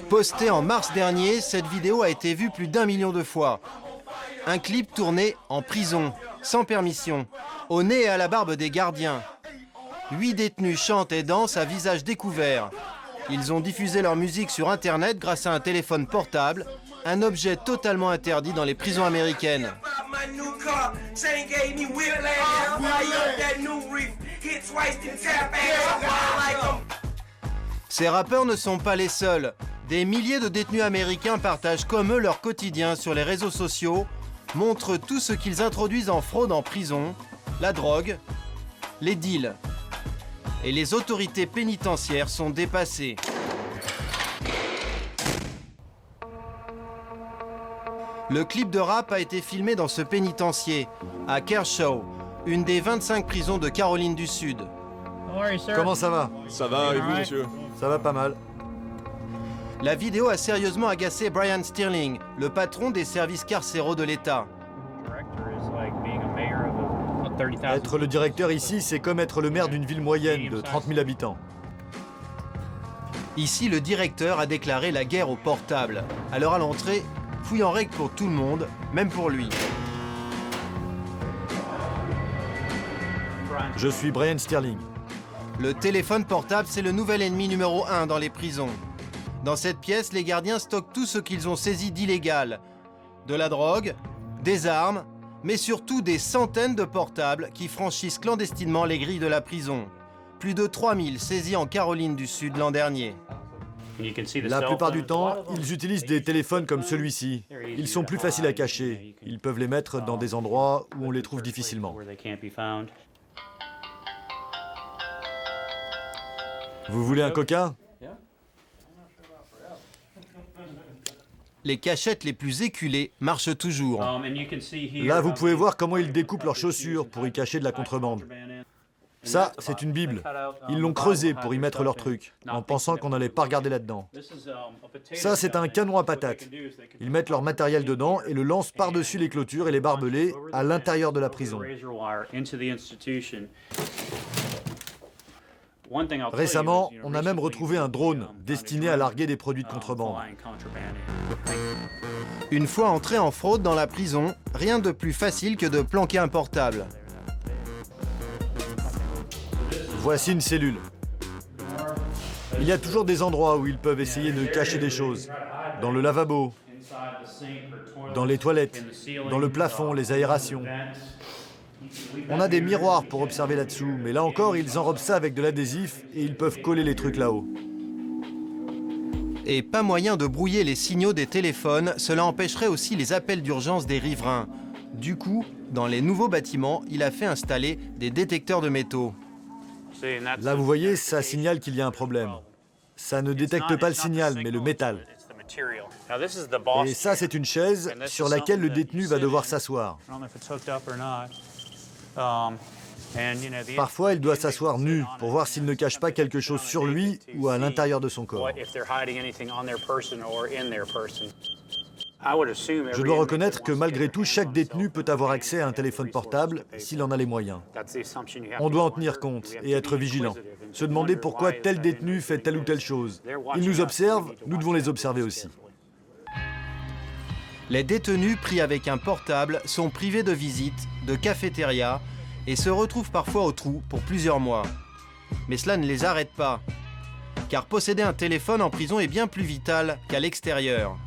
Postée en mars dernier, cette vidéo a été vue plus d'1 million de fois. Un clip tourné en prison, sans permission, au nez et à la barbe des gardiens. 8 détenus chantent et dansent à visage découvert. Ils ont diffusé leur musique sur Internet grâce à un téléphone portable, un objet totalement interdit dans les prisons américaines. Ces rappeurs ne sont pas les seuls. Des milliers de détenus américains partagent comme eux leur quotidien sur les réseaux sociaux, montrent tout ce qu'ils introduisent en fraude en prison, la drogue, les deals. Et les autorités pénitentiaires sont dépassées. Le clip de rap a été filmé dans ce pénitencier, à Kershaw, une des 25 prisons de Caroline du Sud. Comment ça va? Ça va, et vous, monsieur? Ça va pas mal. La vidéo a sérieusement agacé Brian Stirling, le patron des services carcéraux de l'État. Être le directeur ici, c'est comme être le maire d'une ville moyenne de 30 000 habitants. Ici, le directeur a déclaré la guerre au portable. Alors à l'entrée, fouille en règle pour tout le monde, même pour lui. Je suis Brian Stirling. Le téléphone portable, c'est le nouvel ennemi numéro 1 dans les prisons. Dans cette pièce, les gardiens stockent tout ce qu'ils ont saisi d'illégal. De la drogue, des armes, mais surtout des centaines de portables qui franchissent clandestinement les grilles de la prison. Plus de 3000 saisis en Caroline du Sud l'an dernier. La plupart du temps, ils utilisent des téléphones comme celui-ci. Ils sont plus faciles à cacher. Ils peuvent les mettre dans des endroits où on les trouve difficilement. Vous voulez un coca? Les cachettes les plus éculées marchent toujours. Là, vous pouvez voir comment ils découpent leurs chaussures pour y cacher de la contrebande. Ça, c'est une Bible. Ils l'ont creusée pour y mettre leurs trucs, en pensant qu'on n'allait pas regarder là-dedans. Ça, c'est un canon à patates. Ils mettent leur matériel dedans et le lancent par-dessus les clôtures et les barbelés à l'intérieur de la prison. Récemment, on a même retrouvé un drone destiné à larguer des produits de contrebande. Une fois entré en fraude dans la prison, rien de plus facile que de planquer un portable. Voici une cellule. Il y a toujours des endroits où ils peuvent essayer de cacher des choses. Dans le lavabo, dans les toilettes, dans le plafond, les aérations. On a des miroirs pour observer là-dessous, mais là encore, ils enrobent ça avec de l'adhésif et ils peuvent coller les trucs là-haut. Et pas moyen de brouiller les signaux des téléphones, cela empêcherait aussi les appels d'urgence des riverains. Du coup, dans les nouveaux bâtiments, il a fait installer des détecteurs de métaux. Là, vous voyez, ça signale qu'il y a un problème. Ça ne détecte pas le signal, mais le métal. Et ça, c'est une chaise sur laquelle le détenu va devoir s'asseoir. Parfois, il doit s'asseoir nu pour voir s'il ne cache pas quelque chose sur lui ou à l'intérieur de son corps. Je dois reconnaître que malgré tout, chaque détenu peut avoir accès à un téléphone portable s'il en a les moyens. On doit en tenir compte et être vigilant. Se demander pourquoi tel détenu fait telle ou telle chose. Ils nous observent, nous devons les observer aussi. Les détenus pris avec un portable sont privés de visites, de cafétéria et se retrouvent parfois au trou pour plusieurs mois. Mais cela ne les arrête pas, car posséder un téléphone en prison est bien plus vital qu'à l'extérieur.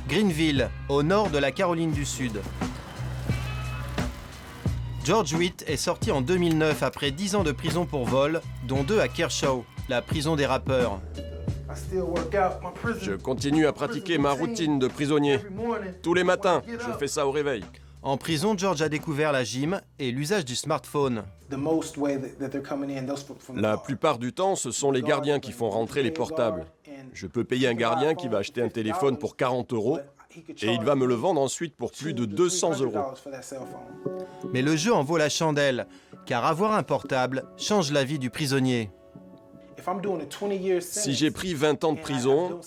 Greenville, au nord de la Caroline du Sud. George Witt est sorti en 2009 après 10 ans de prison pour vol, dont 2 à Kershaw, la prison des rappeurs. Je continue à pratiquer ma routine de prisonnier. Tous les matins, je fais ça au réveil. En prison, George a découvert la gym et l'usage du smartphone. La plupart du temps, ce sont les gardiens qui font rentrer les portables. Je peux payer un gardien qui va acheter un téléphone pour 40 € et il va me le vendre ensuite pour plus de 200 €. Mais le jeu en vaut la chandelle, car avoir un portable change la vie du prisonnier. Si j'ai pris 20 ans de prison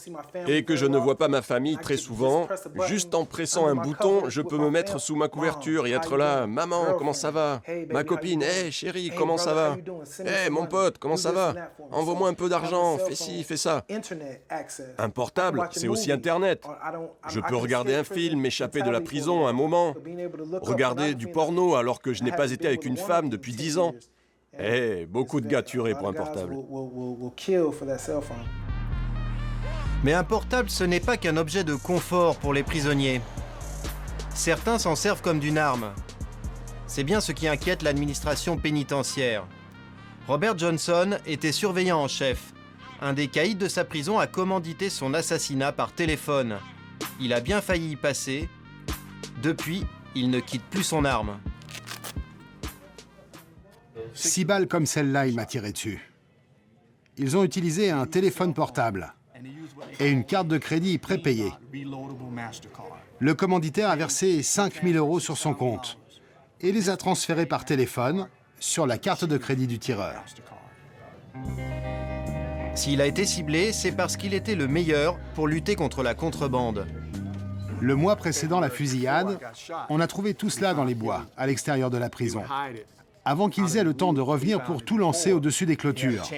et que je ne vois pas ma famille très souvent, juste en pressant un bouton, je peux me mettre sous ma couverture et être là. « Maman, comment ça va ? Ma copine, hey chérie, comment ça va ? Hey mon pote, comment ça va ? Envoie-moi un peu d'argent, fais ci, fais ça. » Un portable, c'est aussi Internet. Je peux regarder un film, m'échapper de la prison un moment, regarder du porno alors que je n'ai pas été avec une femme depuis 10 ans. Beaucoup de gars tueraient pour un portable. Mais un portable, ce n'est pas qu'un objet de confort pour les prisonniers. Certains s'en servent comme d'une arme. C'est bien ce qui inquiète l'administration pénitentiaire. Robert Johnson était surveillant en chef. Un des caïds de sa prison a commandité son assassinat par téléphone. Il a bien failli y passer. Depuis, il ne quitte plus son arme. 6 balles comme celle-là, il m'a tiré dessus. Ils ont utilisé un téléphone portable et une carte de crédit prépayée. Le commanditaire a versé 5 000 € sur son compte et les a transférés par téléphone sur la carte de crédit du tireur. S'il a été ciblé, c'est parce qu'il était le meilleur pour lutter contre la contrebande. Le mois précédant la fusillade, on a trouvé tout cela dans les bois, à l'extérieur de la prison, avant qu'ils aient le temps de revenir pour tout lancer au-dessus des clôtures.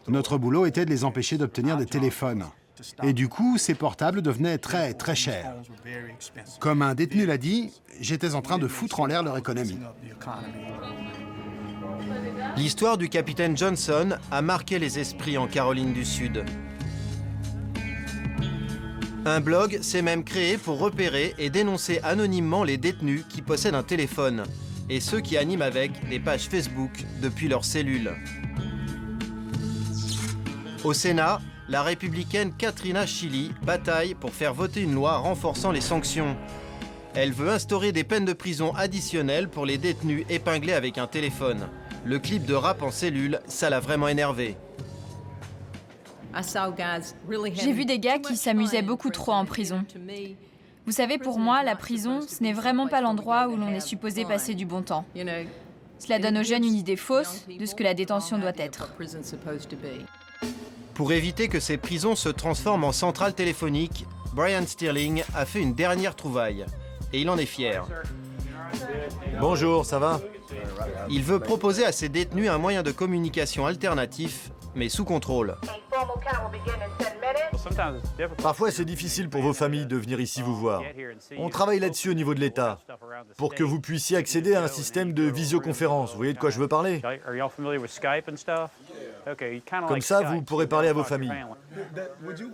Notre boulot était de les empêcher d'obtenir des téléphones. Et du coup, ces portables devenaient très, très chers. Comme un détenu l'a dit, j'étais en train de foutre en l'air leur économie. L'histoire du capitaine Johnson a marqué les esprits en Caroline du Sud. Un blog s'est même créé pour repérer et dénoncer anonymement les détenus qui possèdent un téléphone et ceux qui animent avec des pages Facebook depuis leur cellule. Au Sénat, la républicaine Katrina Chili bataille pour faire voter une loi renforçant les sanctions. Elle veut instaurer des peines de prison additionnelles pour les détenus épinglés avec un téléphone. Le clip de rap en cellule, ça l'a vraiment énervé. J'ai vu des gars qui s'amusaient beaucoup trop en prison. Vous savez, pour moi, la prison, ce n'est vraiment pas l'endroit où l'on est supposé passer du bon temps. Cela donne aux jeunes une idée fausse de ce que la détention doit être. Pour éviter que ces prisons se transforment en centrales téléphoniques, Brian Stirling a fait une dernière trouvaille. Et il en est fier. Bonjour, ça va ? Il veut proposer à ses détenus un moyen de communication alternatif, mais sous contrôle. Parfois, c'est difficile pour vos familles de venir ici vous voir. On travaille là-dessus au niveau de l'État, pour que vous puissiez accéder à un système de visioconférence. Vous voyez de quoi je veux parler ? Comme ça, vous pourrez parler à vos familles.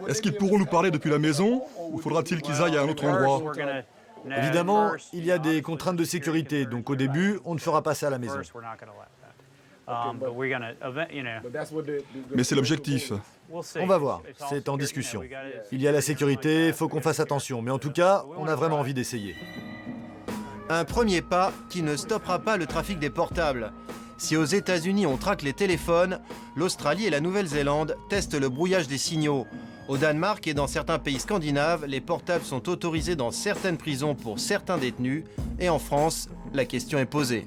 Est-ce qu'ils pourront nous parler depuis la maison ou faudra-t-il qu'ils aillent à un autre endroit ? Évidemment, il y a des contraintes de sécurité, donc au début, on ne fera pas ça à la maison. Mais c'est l'objectif. On va voir, c'est en discussion. Il y a la sécurité, il faut qu'on fasse attention, mais en tout cas, on a vraiment envie d'essayer. Un premier pas qui ne stoppera pas le trafic des portables. Si aux États-Unis on traque les téléphones, l'Australie et la Nouvelle-Zélande testent le brouillage des signaux. Au Danemark et dans certains pays scandinaves, les portables sont autorisés dans certaines prisons pour certains détenus. Et en France, la question est posée.